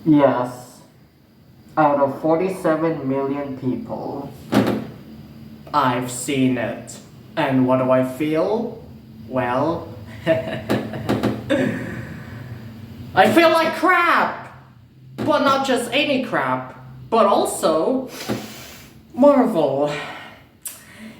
Yes, out of 47 million people. I've seen it. And what do I feel? Well, I feel like crap! But not just any crap, but also Marvel.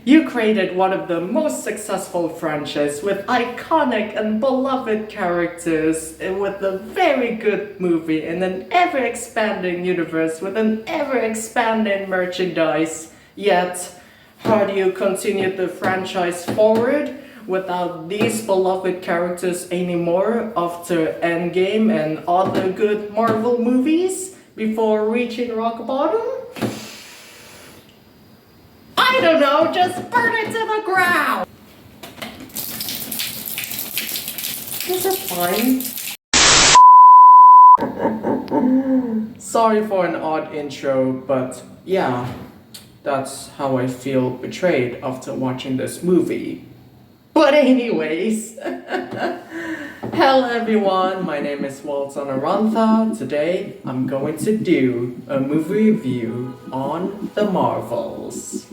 You created one of the most successful franchises with iconic and beloved characters and with a very good movie in an ever-expanding universe with an ever-expanding merchandise. Yet, how do you continue the franchise forward without these beloved characters anymore after Endgame and other good Marvel movies before reaching rock bottom? I don't know, just burn it to the ground! Is it fine? Sorry for an odd intro, but yeah, that's how I feel betrayed after watching this movie. But anyways, hello everyone, my name is Walton Arantha. Today I'm going to do a movie review on the Marvels.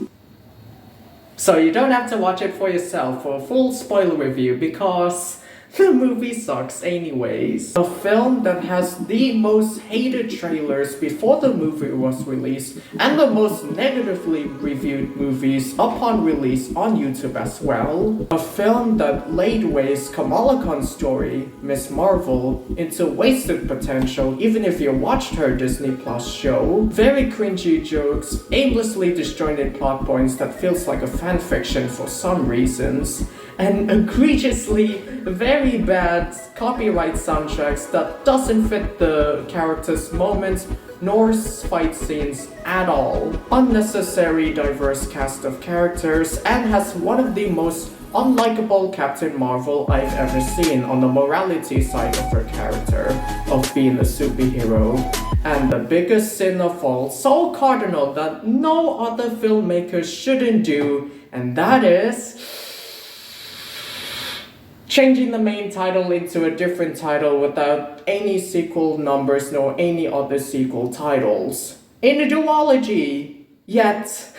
So you don't have to watch it for yourself for a full spoiler review because the movie sucks anyways. A film that has the most hated trailers before the movie was released and the most negatively reviewed movies upon release on YouTube as well. A film that laid waste Kamala Khan's story, Miss Marvel, into wasted potential even if you watched her Disney Plus show. Very cringy jokes, aimlessly disjointed plot points that feels like a fanfiction for some reasons, and egregiously very bad copyright soundtracks that doesn't fit the characters' moments nor fight scenes at all. Unnecessary diverse cast of characters and has one of the most unlikable Captain Marvel I've ever seen on the morality side of her character of being a superhero. And the biggest sin of all, so cardinal that no other filmmaker shouldn't do, and that is changing the main title into a different title without any sequel numbers nor any other sequel titles. In a duology! Yet,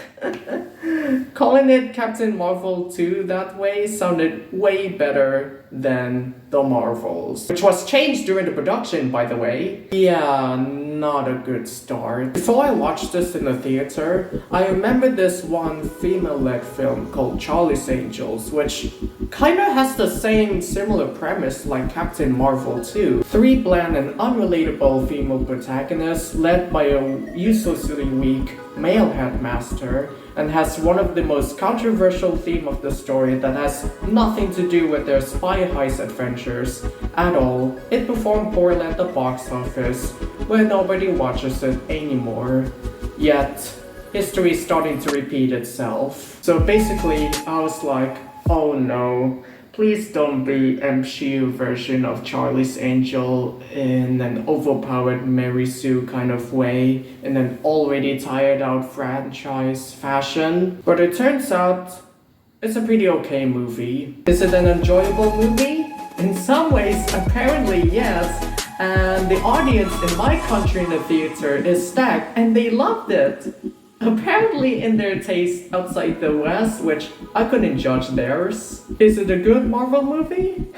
calling it Captain Marvel 2 that way sounded way better than The Marvels. Which was changed during the production, by the way. Yeah, not a good start. Before I watched this in the theater, I remember this one female-led film called Charlie's Angels, which kinda has the same similar premise like Captain Marvel 2. Three bland and unrelatable female protagonists led by a uselessly weak male headmaster, and has one of the most controversial theme of the story that has nothing to do with their spy heist adventures at all. It performed poorly at the box office, where nobody watches it anymore. Yet, history is starting to repeat itself. So basically, I was like, oh no, please don't be MCU version of Charlie's Angel in an overpowered Mary Sue kind of way, in an already tired out franchise fashion. But it turns out, it's a pretty okay movie. Is it an enjoyable movie? In some ways, apparently yes. And the audience in my country in the theater is stacked and they loved it. Apparently in their taste outside the West, which I couldn't judge theirs. Is it a good Marvel movie?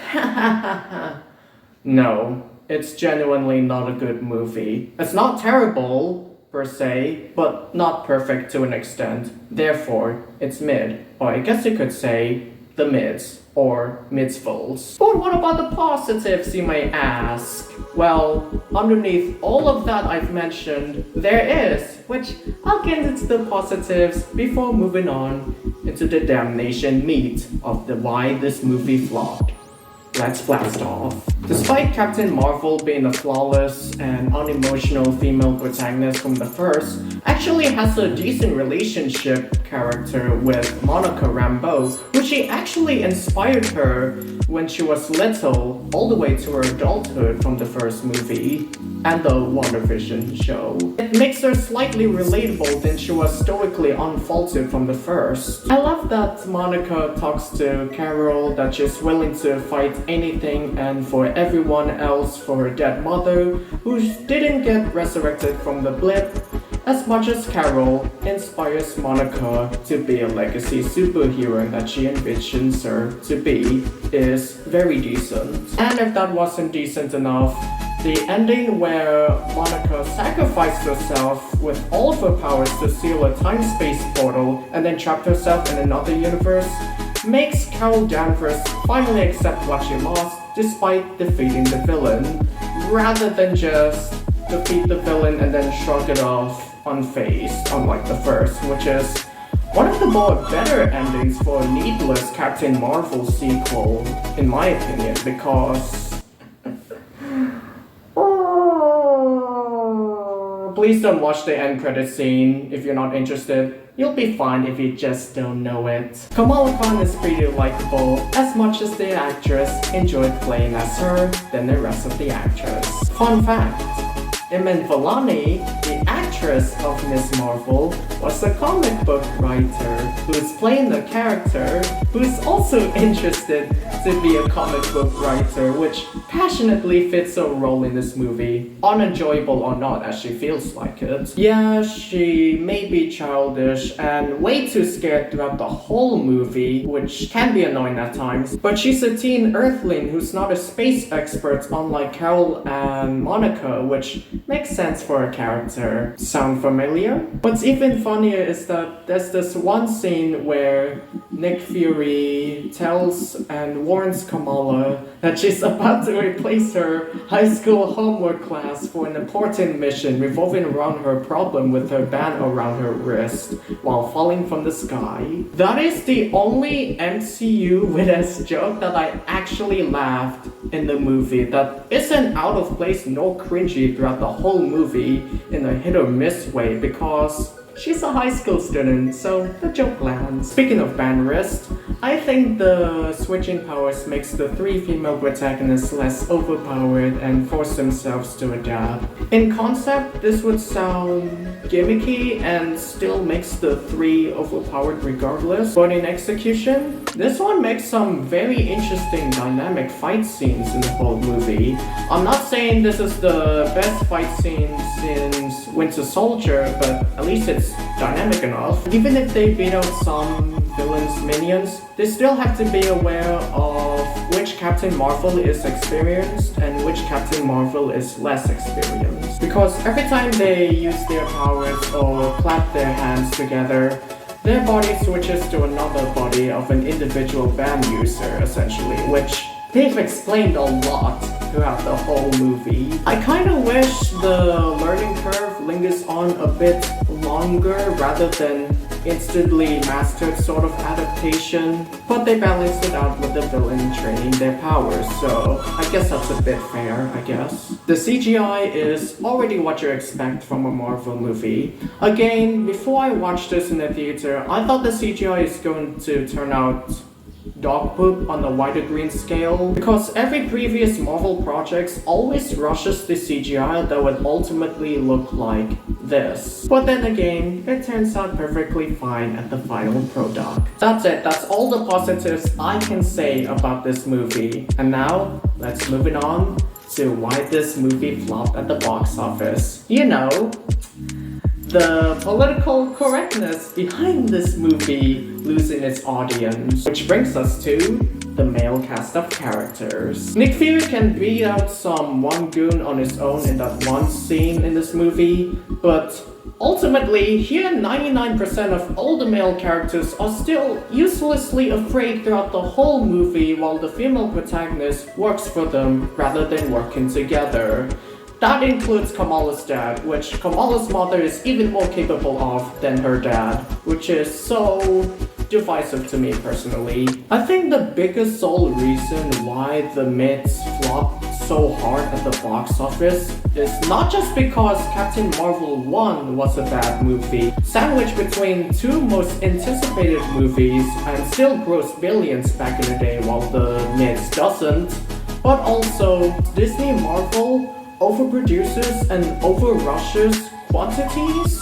No, it's genuinely not a good movie. It's not terrible, per se, but not perfect to an extent. Therefore, it's mid. Or I guess you could say, the mids, or midsfuls. But what about the positives, you may ask? Well, underneath all of that I've mentioned, there is, which I'll get into the positives before moving on into the damnation meat of the why this movie flopped. Let's blast off. Despite Captain Marvel being a flawless and unemotional female protagonist from the first, actually has a decent relationship character with Monica Rambeau, which she actually inspired her when she was little, all the way to her adulthood from the first movie and the WandaVision show. It makes her slightly relatable than she was stoically unfaulted from the first. I love that Monica talks to Carol that she's willing to fight anything and for everyone else for her dead mother, who didn't get resurrected from the blip, as much as Carol inspires Monica to be a legacy superhero that she envisions her to be, is very decent. And if that wasn't decent enough, the ending where Monica sacrificed herself with all of her powers to seal a time-space portal and then trapped herself in another universe makes Carol Danvers finally accept what she lost despite defeating the villain, rather than just defeat the villain and then shrug it off unfazed, unlike the first, which is one of the more better endings for a needless Captain Marvel sequel, in my opinion, because please don't watch the end credit scene if you're not interested. You'll be fine if you just don't know it. Kamala Khan is pretty likable, as much as the actress enjoyed playing as her than the rest of the actress. Fun fact, Iman Vellani, the actress of Ms. Marvel, was a comic book writer who's playing the character who's also interested to be a comic book writer, which passionately fits her role in this movie, unenjoyable or not as she feels like it. Yeah, she may be childish and way too scared throughout the whole movie, which can be annoying at times, but she's a teen earthling who's not a space expert unlike Carol and Monica, which makes sense for a character. Sound familiar? What's even funnier is that there's this one scene where Nick Fury tells and warns Kamala that she's about to replace her high school homework class for an important mission revolving around her problem with her band around her wrist while falling from the sky. That is the only MCU Witness joke that I actually laughed in the movie that isn't out of place nor cringy throughout the whole movie in a hit or miss way, because she's a high school student, so the joke lands. Speaking of band wrist, I think the switching powers makes the three female protagonists less overpowered and force themselves to adapt. In concept, this would sound gimmicky and still makes the three overpowered regardless, but in execution, this one makes some very interesting dynamic fight scenes in the whole movie. I'm not saying this is the best fight scene since Winter Soldier, but at least it's dynamic enough. Even if they beat out some villains' minions, they still have to be aware of which Captain Marvel is experienced and which Captain Marvel is less experienced. Because every time they use their powers or clap their hands together, their body switches to another body of an individual band user, essentially, which they've explained a lot throughout the whole movie. I kinda wish the learning curve lingers on a bit longer rather than instantly mastered sort of adaptation, but they balanced it out with the villain training their powers, so I guess that's a bit fair, I guess. The CGI is already what you expect from a Marvel movie. Again, before I watched this in the theater, I thought the CGI is going to turn out dog poop on the wider green scale, because every previous Marvel project always rushes the CGI that would ultimately look like this. But then again, it turns out perfectly fine at the final product. That's it, that's all the positives I can say about this movie. And now, let's move it on to why this movie flopped at the box office. You know, the political correctness behind this movie losing its audience. Which brings us to the male cast of characters. Nick Fury can beat out some one goon on his own in that one scene in this movie, but ultimately, here 99% of all the male characters are still uselessly afraid throughout the whole movie, while the female protagonist works for them rather than working together. That includes Kamala's dad, which Kamala's mother is even more capable of than her dad, which is so divisive to me personally. I think the biggest sole reason why the Myths flopped so hard at the box office is not just because Captain Marvel 1 was a bad movie, sandwiched between two most anticipated movies and still grossed billions back in the day while the Myths doesn't, but also Disney Marvel overproduces and overrushes quantities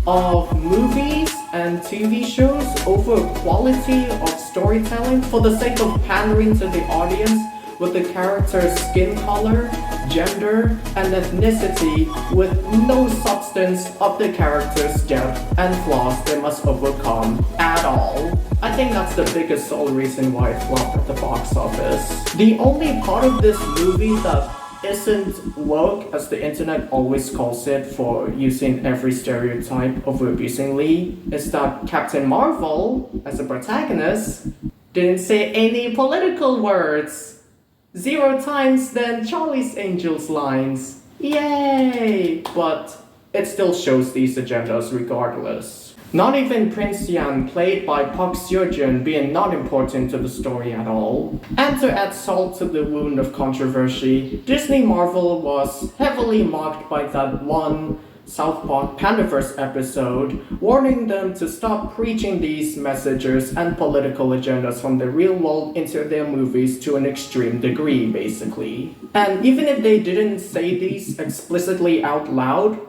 of movies and TV shows over quality of storytelling for the sake of pandering to the audience, with the character's skin color, gender, and ethnicity with no substance of the character's depth and flaws they must overcome at all. I think that's the biggest sole reason why it flopped at the box office. The only part of this movie that isn't woke, as the internet always calls it for using every stereotype overabusingly, is that Captain Marvel, as a protagonist, didn't say any political words. 0 times than Charlie's Angels lines. Yay! But it still shows these agendas regardless. Not even Prince Yan, played by Park Seo-joon, being not important to the story at all. And to add salt to the wound of controversy, Disney Marvel was heavily mocked by that one South Park Pandaverse episode, warning them to stop preaching these messages and political agendas from the real world into their movies to an extreme degree, basically. And even if they didn't say these explicitly out loud,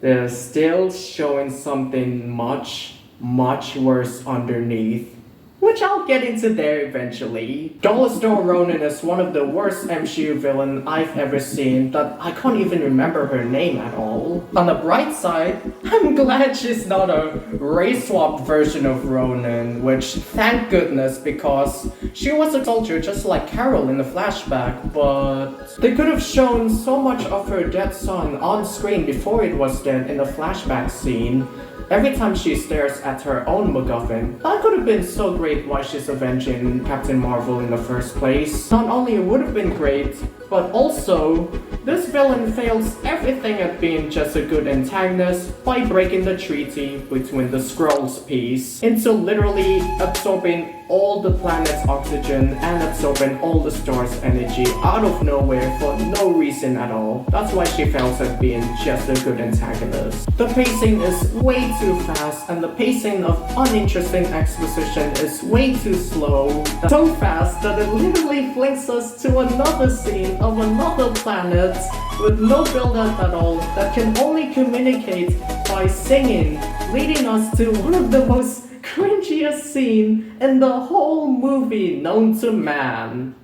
they're still showing something much, much worse underneath, which I'll get into there eventually. Dollar Store Ronan is one of the worst MCU villain I've ever seen that I can't even remember her name at all. On the bright side, I'm glad she's not a race-swapped version of Ronan, which thank goodness, because she was a soldier just like Carol in the flashback, but they could have shown so much of her dead son on screen before it was dead in the flashback scene. Every time she stares at her own MacGuffin, that could have been so great why she's avenging Captain Marvel in the first place. Not only it would have been great, but also, this villain fails everything at being just a good antagonist by breaking the treaty between the Skrulls piece into literally absorbing all the planet's oxygen and absorbing all the star's energy out of nowhere for no reason at all. That's why she fails at being just a good antagonist. The pacing is way too fast, and the pacing of uninteresting exposition is way too slow. So fast that it literally flings us to another scene of another planet with no build-up at all that can only communicate by singing, leading us to one of the most cringiest scene in the whole movie known to man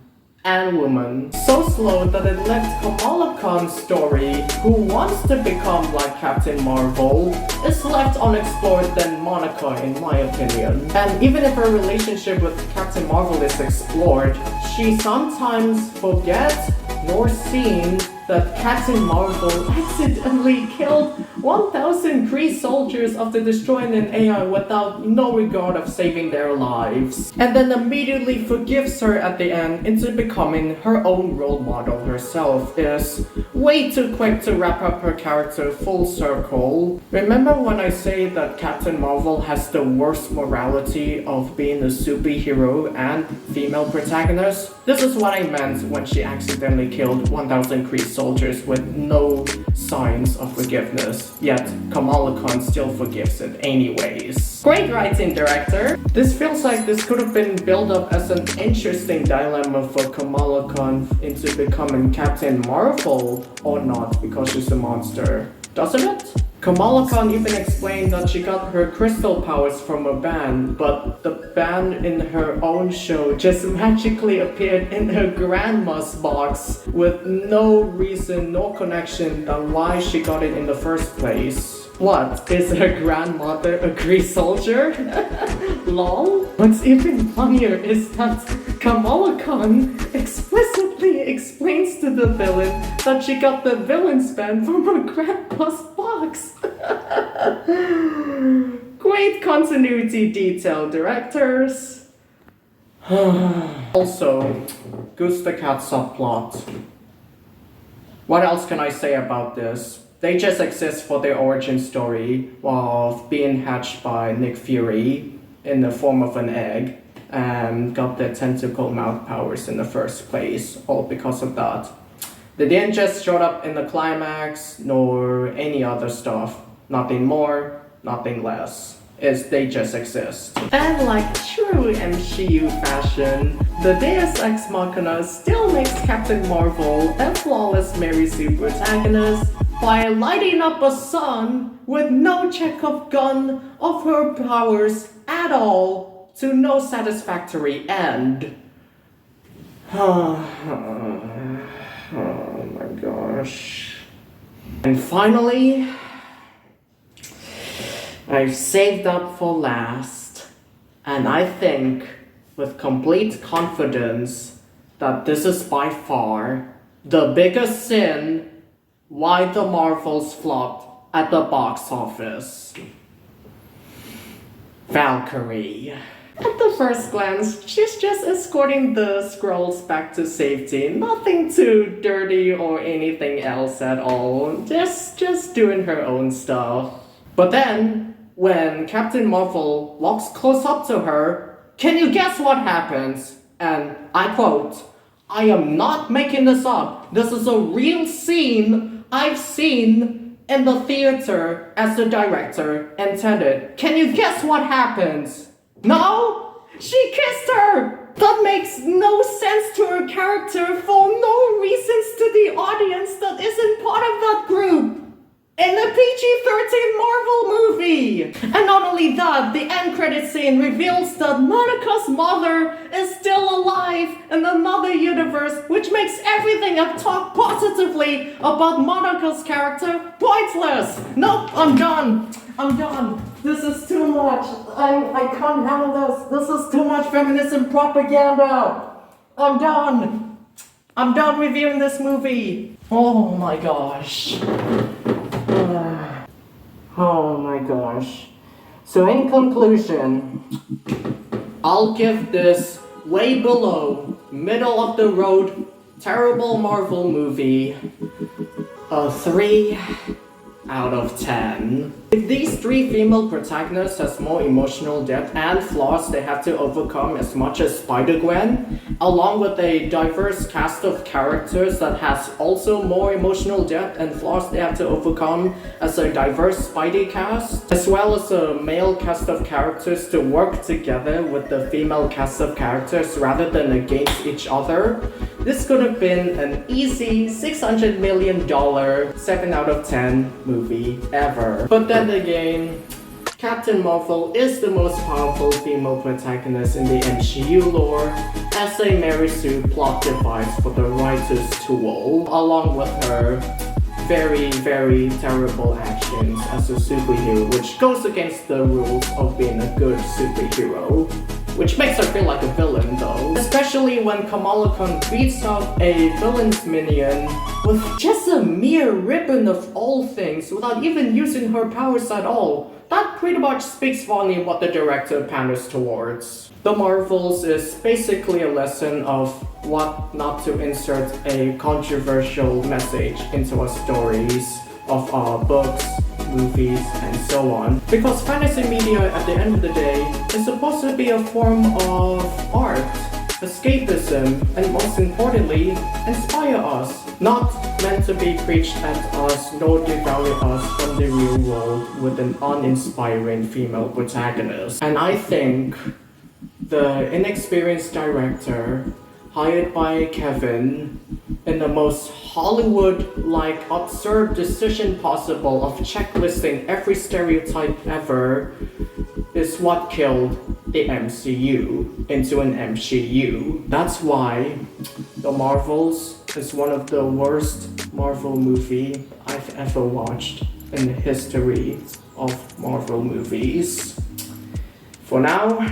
and woman. So slow that it left Kamala Khan's story, who wants to become like Captain Marvel, is left unexplored than Monica in my opinion. And even if her relationship with Captain Marvel is explored, she sometimes forgets nor seen that Captain Marvel accidentally killed 1,000 Kree soldiers after destroying an AI without no regard of saving their lives, and then immediately forgives her at the end into becoming her own role model herself, is way too quick to wrap up her character full circle. Remember when I say that Captain Marvel has the worst morality of being a superhero and female protagonist? This is what I meant when she accidentally killed 1,000 Kree soldiers with no signs of forgiveness, yet Kamala Khan still forgives it anyways. Great writing, director! This feels like this could have been built up as an interesting dilemma for Kamala Khan into becoming Captain Marvel or not, because she's a monster, doesn't it? Kamala Khan even explained that she got her crystal powers from a band, but the band in her own show just magically appeared in her grandma's box with no reason, no connection on why she got it in the first place. What, is her grandmother a Kree soldier? Lol? What's even funnier is that Kamala Khan explicitly explains to the villain that she got the villain's band from her grandpa's box. Great continuity detail, directors. Also, Goose the Cat subplot. What else can I say about this? They just exist for their origin story of being hatched by Nick Fury in the form of an egg and got their tentacle mouth powers in the first place, all because of that. They didn't just show up in the climax nor any other stuff. Nothing more, nothing less. They just exist. And like true MCU fashion, the Deus Ex Machina still makes Captain Marvel a flawless Mary Sue protagonist by lighting up a sun with no Chekhov gun of her powers at all to no satisfactory end. Oh my gosh. And finally, I've saved up for last, and I think with complete confidence that this is by far the biggest sin why the Marvels flopped at the box office. Valkyrie. At the first glance, she's just escorting the Skrulls back to safety. Nothing too dirty or anything else at all. Just doing her own stuff. But then, when Captain Marvel walks close up to her, can you guess what happens? And I quote, "I am not making this up. This is a real scene I've seen in the theater as the director intended. Can you guess what happens?" No? She kissed her! That makes no sense to her character for no reasons to the audience that isn't part of that group. In a PG-13 Marvel movie! And not only that, the end credit scene reveals that Monika's mother is still alive in another universe, which makes everything I've talked positively about Monika's character pointless! Nope, I'm done. This is too much. I can't handle this. This is too much feminism propaganda. I'm done reviewing this movie. Oh my gosh. Oh my gosh. So in conclusion, I'll give this way below, middle of the road, terrible Marvel movie a 3 out of 10. If these three female protagonists has more emotional depth and flaws they have to overcome as much as Spider-Gwen, along with a diverse cast of characters that has also more emotional depth and flaws they have to overcome as a diverse Spidey cast, as well as a male cast of characters to work together with the female cast of characters rather than against each other, this could have been an easy $600 million 7 out of 10 movie ever. But then again, Captain Marvel is the most powerful female protagonist in the MCU lore as a Mary Sue plot device for the writer's tool, along with her very, very terrible actions as a superhero, which goes against the rules of being a good superhero. Which makes her feel like a villain though. Especially when Kamala Khan beats up a villain's minion with just a mere ribbon of all things without even using her powers at all. That pretty much speaks volume what the director panders towards. The Marvels is basically a lesson of what not to insert a controversial message into our stories of our books, movies, and so on. Because fantasy media at the end of the day is supposed to be a form of art, escapism, and most importantly, inspire us. Not meant to be preached at us nor devalue us from the real world with an uninspiring female protagonist. And I think the inexperienced director hired by Kevin in the most Hollywood-like absurd decision possible of checklisting every stereotype ever is what killed the MCU into an MCU. That's why The Marvels is one of the worst Marvel movie I've ever watched in the history of Marvel movies. For now,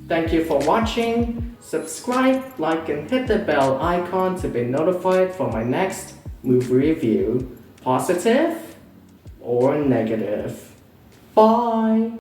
thank you for watching. Subscribe, like, and hit the bell icon to be notified for my next movie review. Positive or negative. Bye!